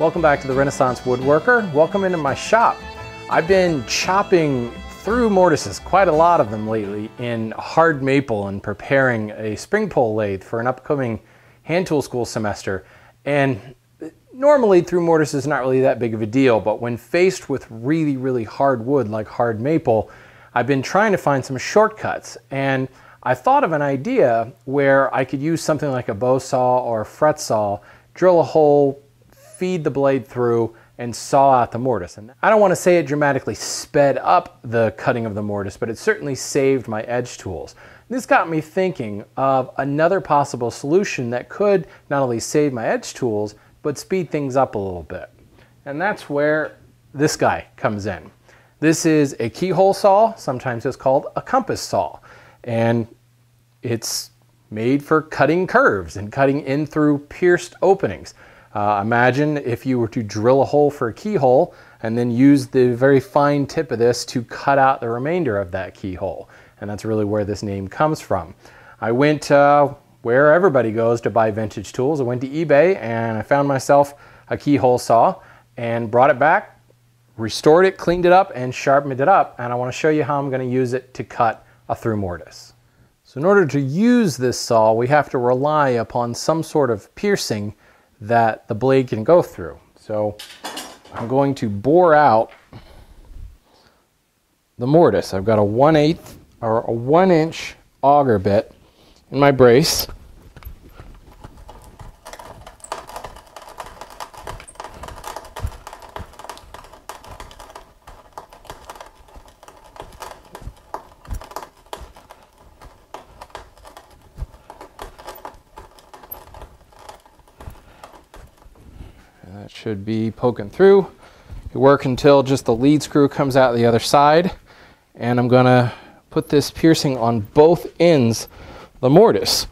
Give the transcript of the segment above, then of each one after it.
Welcome back to the Renaissance Woodworker. Welcome into my shop. I've been chopping through mortises, quite a lot of them lately, in hard maple and preparing a spring pole lathe for an upcoming hand tool school semester. And normally through mortise is not really that big of a deal, but when faced with really hard wood like hard maple, I've been trying to find some shortcuts. And I thought of an idea where I could use something like a bow saw or a fret saw, drill a hole, feed the blade through, and saw out the mortise. And I don't want to say it dramatically sped up the cutting of the mortise, but it certainly saved my edge tools. This got me thinking of another possible solution that could not only save my edge tools, but speed things up a little bit. And that's where this guy comes in. This is a keyhole saw, sometimes it's called a compass saw. And it's made for cutting curves and cutting in through pierced openings. Imagine if you were to drill a hole for a keyhole and then use the very fine tip of this to cut out the remainder of that keyhole. And that's really where this name comes from. I went where everybody goes to buy vintage tools. I went to eBay and I found myself a keyhole saw and brought it back, restored it, cleaned it up, and sharpened it up. And I want to show you how I'm going to use it to cut a through mortise. So in order to use this saw, we have to rely upon some sort of piercing that the blade can go through. So I'm going to bore out the mortise. I've got a 1/8 or a 1-inch auger bit in my brace. That should be poking through. You work until just the lead screw comes out the other side. And I'm going to put this piercing on both ends of the mortise.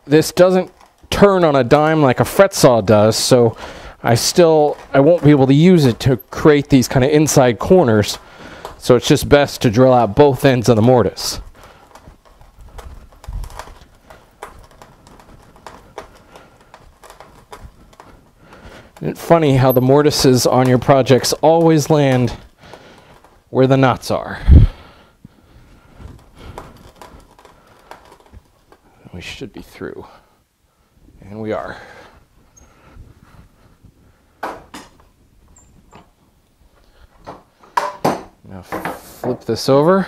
This doesn't turn on a dime like a fret saw does, so I won't be able to use it to create these kind of inside corners. So it's just best to drill out both ends of the mortise. It's funny how the mortises on your projects always land where the knots are. We should be through. And we are. Now flip this over.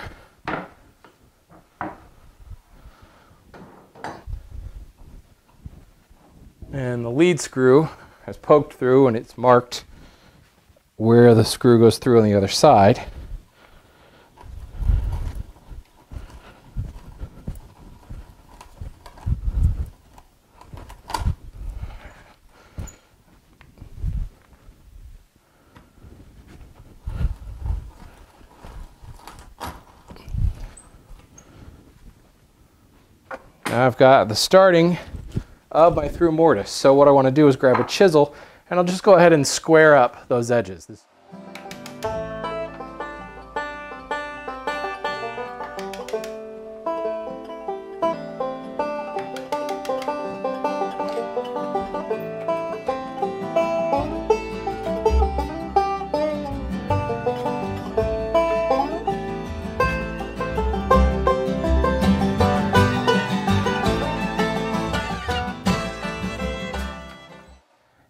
And the lead screw has poked through and it's marked where the screw goes through on the other side. Now I've got the starting of my through mortise. So what I want to do is grab a chisel and I'll just go ahead and square up those edges.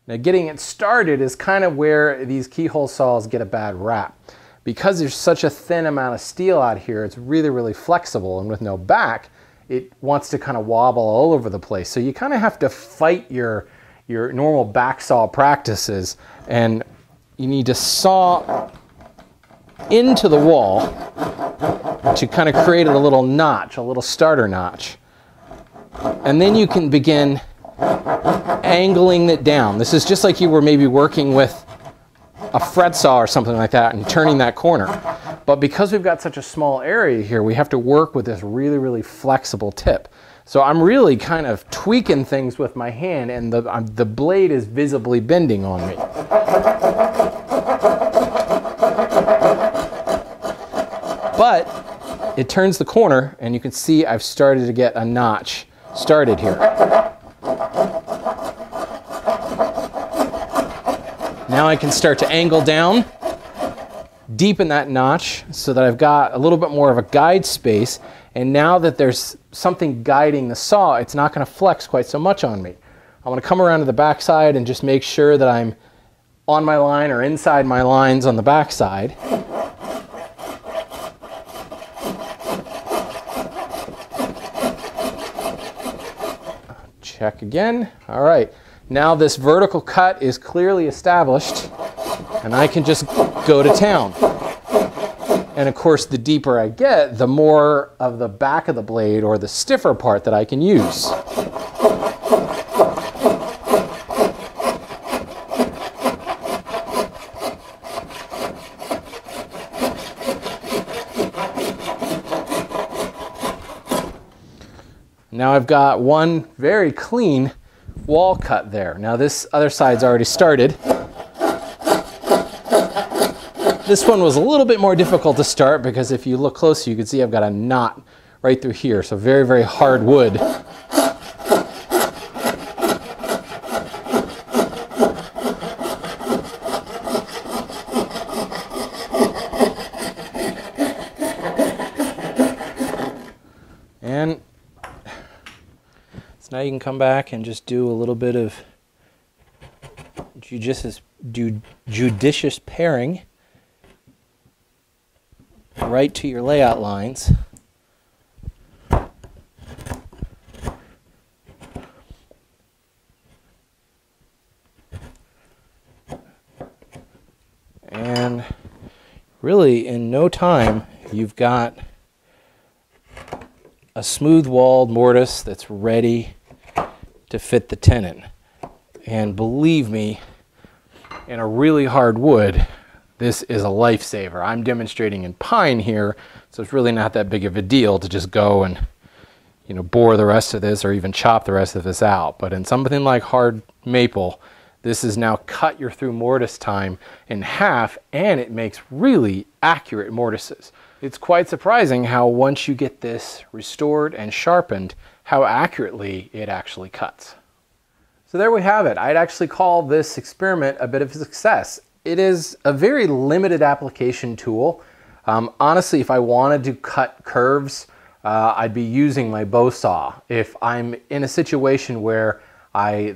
Now getting it started is kind of where these keyhole saws get a bad rap. Because there's such a thin amount of steel out here, it's really flexible, and with no back, it wants to kind of wobble all over the place. So you kind of have to fight your normal back saw practices, and you need to saw into the wall to kind of create a little notch, a little starter notch. And then you can begin angling it down. This is just like you were maybe working with a fret saw or something like that and turning that corner. But because we've got such a small area here, we have to work with this really flexible tip. So I'm really kind of tweaking things with my hand, and the blade is visibly bending on me. But it turns the corner, and you can see I've started to get a notch started here. Now I can start to angle down, deepen that notch so that I've got a little bit more of a guide space. And now that there's something guiding the saw, it's not going to flex quite so much on me. I'm going to come around to the back side and just make sure that I'm on my line or inside my lines on the back side. Check again. All right. Now this vertical cut is clearly established and I can just go to town. And of course, the deeper I get, the more of the back of the blade or the stiffer part that I can use. Now I've got one very clean wall cut there. Now this other side's already started. This one was a little bit more difficult to start because if you look closer, you can see I've got a knot right through here. So very, very hard wood. And so now you can come back and just do a little bit of judicious paring right to your layout lines. And really in no time you've got a smooth-walled mortise that's ready to fit the tenon. And believe me, in a really hard wood, this is a lifesaver. I'm demonstrating in pine here, so it's really not that big of a deal to just go and, you know, bore the rest of this or even chop the rest of this out. But in something like hard maple, this is now cut your through mortise time in half, and it makes really accurate mortises. It's quite surprising how once you get this restored and sharpened, how accurately it actually cuts. So there we have it. I'd actually call this experiment a bit of a success. It is a very limited application tool. Honestly, if I wanted to cut curves, I'd be using my bow saw. If I'm in a situation where I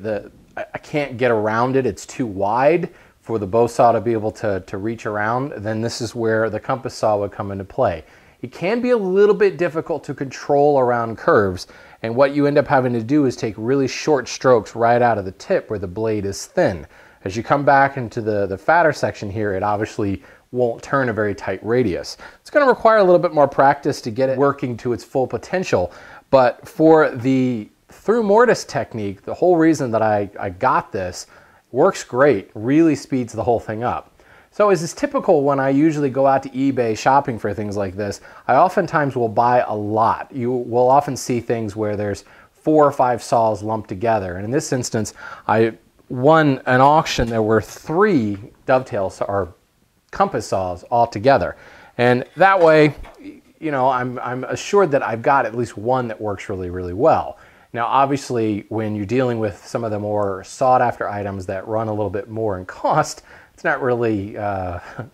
can't get around it, it's too wide for the bow saw to be able to reach around, then this is where the compass saw would come into play. It can be a little bit difficult to control around curves, and what you end up having to do is take really short strokes right out of the tip where the blade is thin. As you come back into the fatter section here, it obviously won't turn a very tight radius. It's going to require a little bit more practice to get it working to its full potential, but for the through mortise technique, the whole reason that I got this, works great, really speeds the whole thing up. So as is typical when I usually go out to eBay shopping for things like this, I oftentimes will buy a lot. You will often see things where there's 4 or 5 saws lumped together. And in this instance, I won an auction. There were 3 dovetail or compass saws all together. And that way, you know, I'm assured that I've got at least one that works really, really well. Now, obviously, when you're dealing with some of the more sought-after items that run a little bit more in cost, it's not really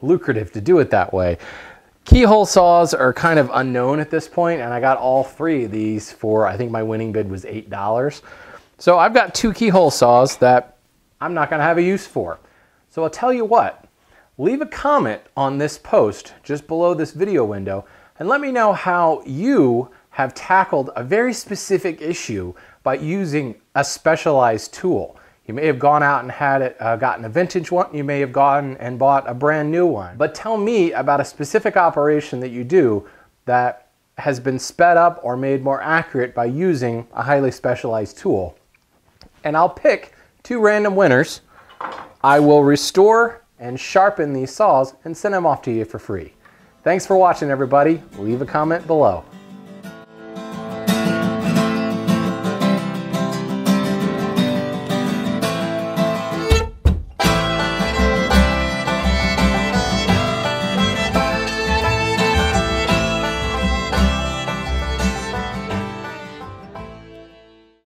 lucrative to do it that way. Keyhole saws are kind of unknown at this point, and I got all 3 of these for, I think my winning bid was $8. So I've got 2 keyhole saws that I'm not going to have a use for. So I'll tell you what, leave a comment on this post just below this video window, and let me know how you have tackled a very specific issue by using a specialized tool. You may have gone out and had it, gotten a vintage one. You may have gone and bought a brand new one. But tell me about a specific operation that you do that has been sped up or made more accurate by using a highly specialized tool. And I'll pick 2 random winners. I will restore and sharpen these saws and send them off to you for free. Thanks for watching, everybody. Leave a comment below.